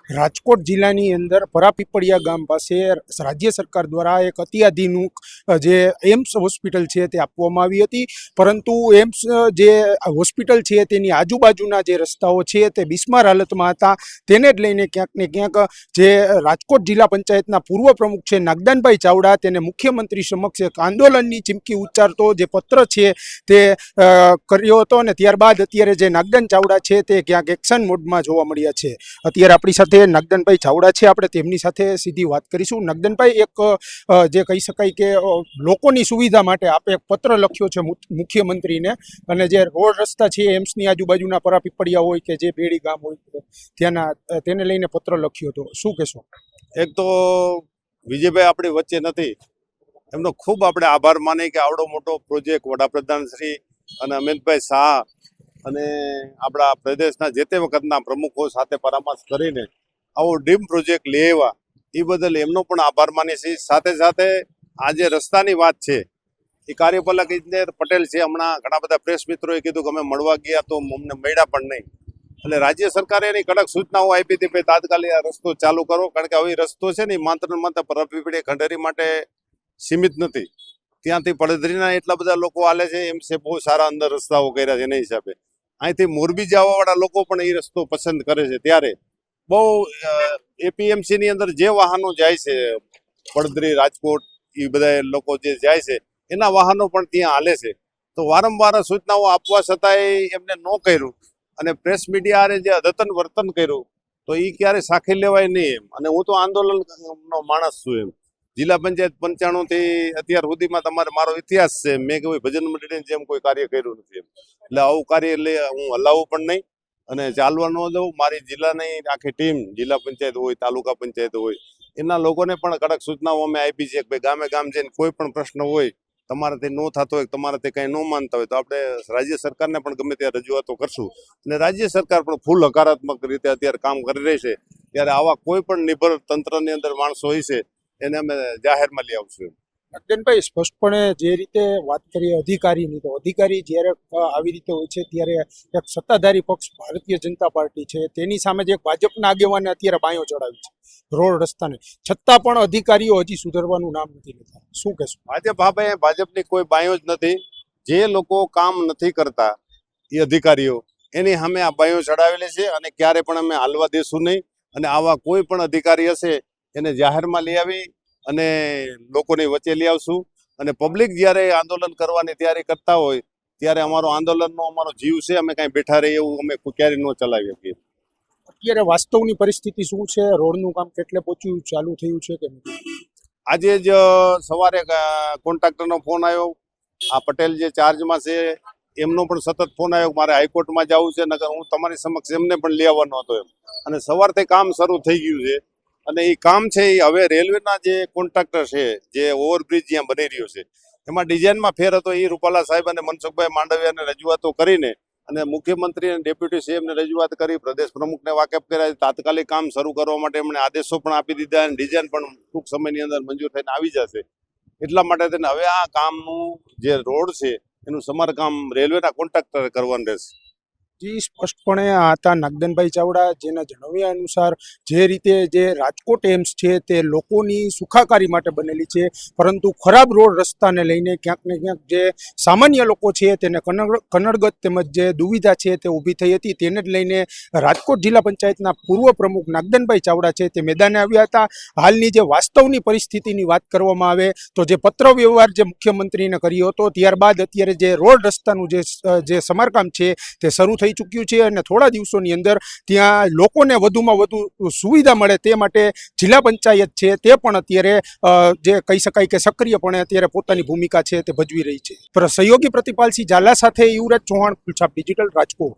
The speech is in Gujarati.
રાજકોટ જિલ્લાની અંદર પરાપીપળિયા ગામ પાસે રાજ્ય સરકાર દ્વારા એક અત્યાધુનિક જે એમ્સ હોસ્પિટલ છે તે આપવામાં આવી હતી, પરંતુ એમ્સ જે હોસ્પિટલ છે તેની આજુબાજુના જે રસ્તાઓ છે તે બિસ્માર હાલતમાં હતા. તેને જ લઈને ક્યાંક ને ક્યાંક જે રાજકોટ જિલ્લા પંચાયતના પૂર્વ પ્રમુખ છે નાગદાનભાઈ ચાવડા, તેને મુખ્યમંત્રી સમક્ષ એક આંદોલનની ચીમકી ઉચ્ચારતો જે પત્ર છે તે કર્યો હતો, અને ત્યારબાદ અત્યારે જે નાગદાન ચાવડા છે તે ક્યાંક એક્શન મોડમાં જોવા મળ્યા છે. અત્યારે આપણી સાથે નાગદાનભાઈ ચાવડા છે, આપણે તેમની સાથે સીધી વાત કરીશું. નાગદાનભાઈ, એક જે કહી શકાય કે લોકોની સુવિધા માટે આપે એક પત્ર લખ્યો છે મુખ્યમંત્રીને, અને જે રોડ રસ્તા છે એમ્સની આજુબાજુના પરાપીપળિયા હોય કે જે બેડી ગામ હોય ત્યાંના, તેને લઈને પત્ર લખ્યો હતો, શું કહેશો? એક તો વિજયભાઈ આપણી વચ્ચે નથી, એમનો ખૂબ આપણે આભાર માની કે આવડો મોટો પ્રોજેક્ટ વડાપ્રધાન શ્રી અને અમિતભાઈ શાહ અને આપણા પ્રદેશના જે તે વખતના પ્રમુખો સાથે પરામર્શ કરીને આવો ડ્રીમ પ્રોજેક્ટ લઈ આવ્યા, એ બદલ એમનો પણ આભાર માની છે. સાથે સાથે આ જે રસ્તાની વાત છે એ કાર્યપાલક ઇજનેર પટેલ છે, હમણાં ઘણા બધા પ્રેસ મિત્રોએ કીધું કે અમે મળવા ગયા તો અમને મળ્યા પણ નહીં, એટલે રાજ્ય સરકારે એની કડક સૂચનાઓ આપી હતી કે તાત્કાલિક આ રસ્તો ચાલુ કરો, કારણ કે હવે રસ્તો છે ને માત્ર ને માત્ર પરાપીપળી ખંડેરી માટે સીમિત નથી, ત્યાંથી પડધરીના એટલા બધા લોકો હાલે છે, એમ છે બહુ સારા અંદર રસ્તાઓ કર્યા છે એના હિસાબે. અહીંથી મોરબી જવાવાળા લોકો પણ એ રસ્તો પસંદ કરે છે, ત્યારે બહુ એપીએમસી ની અંદર જે વાહનો જાય છે પડધરી રાજકોટ, એ બધા લોકો જે જાય છે એના વાહનો પણ ત્યાં હાલે છે. તો વારંવાર સૂચનાઓ આપવા છતાંય એમને ન કર્યું, અને પ્રેસ મીડિયાએ જે અદ્યતન વર્તન કર્યું તો એ ક્યારે સાખી લેવાય નહીં એમ. અને હું તો આંદોલનનો માણસ છું એમ. જિલ્લા પંચાયત 95 થી અત્યાર સુધીમાં તમારે મારો ઇતિહાસ છે, મેં કોઈ ભજન મંડળીની જેમ કોઈ કાર્ય કર્યું નથી એમ. એટલે આવું કાર્ય હું હલાવું પણ નહીં અને ચાલવા ન દઉં. મારી જિલ્લાની આખી ટીમ, જિલ્લા પંચાયત હોય, તાલુકા પંચાયત હોય, એના લોકોને પણ કડક સૂચનાઓ અમે આપી છે કે ભાઈ ગામે ગામ જઈને કોઈ પણ પ્રશ્ન હોય, તમારાથી ન થતો હોય, તમારાથી કંઈ ન માનતા હોય તો આપણે રાજ્ય સરકારને પણ ગમે ત્યાં રજૂઆતો કરશું, અને રાજ્ય સરકાર પણ ફૂલ હકારાત્મક રીતે અત્યારે કામ કરી રહી છે. ત્યારે આવા કોઈ પણ નિર્ભર તંત્રની અંદર માણસો હોય છે એને અમે જાહેરમાં લઈ આવશું. નાગદાનભાઈ, સ્પષ્ટપણે જે રીતે વાત કરીએ અધિકારીની, તો અધિકારી જ્યારે આવી રીતે હોય છે ત્યારે એક સત્તાધારી પક્ષ ભારતીય જનતા પાર્ટી છે, તેની સામે જે ભાજપના આગેવાને અત્યારે બાયો ચડાવી છે રોડ રસ્તાને, છતાં પણ અધિકારીઓ હજી સુધરવાનું નામ નથી લેતા, શું કહેશો? ભાજપની કોઈ બાયો જ નથી. જે લોકો કામ નથી કરતા એ અધિકારીઓ, એની સામે આ બાયો ચડાવેલી છે, અને ક્યારે પણ અમે હાલવા દેશું નહીં. અને આવા કોઈ પણ અધિકારી હશે એને જાહેરમાં લઈ આવી અને લોકોની વચ્ચે લઈ આવશું. અને પબ્લિક જ્યારે આંદોલન કરવાની તૈયારી કરતા હોય ત્યારે અમારો આંદોલનનો અમારો જીવ છે, અમે કાંઈ બેઠા રહીએ એવું અમે ક્યારેય ન ચલાવી શકીએ. અત્યારે વાસ્તવની પરિસ્થિતિ શું છે? રોડનું કામ કેટલે પહોંચ્યું, ચાલુ થયું છે કે નથી? આજે જ સવારે કોન્ટ્રાક્ટરનો ફોન આવ્યો, આ પટેલ જે ચાર્જમાં છે એમનો પણ સતત ફોન આવ્યો, મારે હાઈકોર્ટમાં જવું છે, નકર હું તમારી સમક્ષ એમને પણ લઈ આવવાનો હતો એમ. અને સવારથી કામ શરૂ થઈ ગયું છે, અને એ કામ છે એ હવે રેલવેના જે કોન્ટ્રાક્ટર છે, જે ઓવરબ્રિજ જ્યાં બની રહ્યો છે એમાં ડિઝાઇનમાં ફેર હતો, એ રૂપાલા સાહેબ અને મનસુખભાઈ માંડવિયાને રજૂઆતો કરીને અને મુખ્યમંત્રી અને ડેપ્યુટી સીએમને રજૂઆત કરી, પ્રદેશ પ્રમુખને વાકેફ કર્યા, તાત્કાલિક કામ શરૂ કરવા માટે એમણે આદેશો પણ આપી દીધા, અને ડિઝાઇન પણ ટૂંક સમયની અંદર મંજૂર થઈને આવી જશે. એટલા માટે થઈને હવે આ કામનું જે રોડ છે એનું સમારકામ રેલવેના કોન્ટ્રાક્ટરે કરવાનું રહેશે. જી, સ્પષ્ટપણે આ હતા નાગદાનભાઈ ચાવડા, જેના જણાવ્યા અનુસાર જે રીતે જે રાજકોટ એમ્સ છે તે લોકોની સુખાકારી માટે બનેલી છે, પરંતુ ખરાબ રોડ રસ્તાને લઈને ક્યાંક ને ક્યાંક જે સામાન્ય લોકો છે તેને કનડગત તેમજ જે દુવિધા છે તે ઊભી થઈ હતી. તેને જ લઈને રાજકોટ જિલ્લા પંચાયતના પૂર્વ પ્રમુખ નાગદાનભાઈ ચાવડા છે તે મેદાને આવ્યા હતા. હાલની જે વાસ્તવની પરિસ્થિતિની વાત કરવામાં આવે તો જે પત્ર વ્યવહાર જે મુખ્યમંત્રીને કર્યો હતો, ત્યારબાદ અત્યારે જે રોડ રસ્તાનું જે સમારકામ છે તે શરૂ થઈ ચૂક્યું છે, અને થોડા દિવસોની અંદર ત્યાં લોકોને વધુમાં વધુ સુવિધા મળે તે માટે જિલ્લા પંચાયત છે તે પણ અત્યારે જે કહી શકાય કે સક્રિયપણે અત્યારે પોતાની ભૂમિકા છે તે ભજવી રહી છે. સહયોગી પ્રતિપાલસિંહ ઝાલા સાથે યુવરાજ ચૌહાણ, ફૂલછાપ ડિજિટલ, રાજકોટ.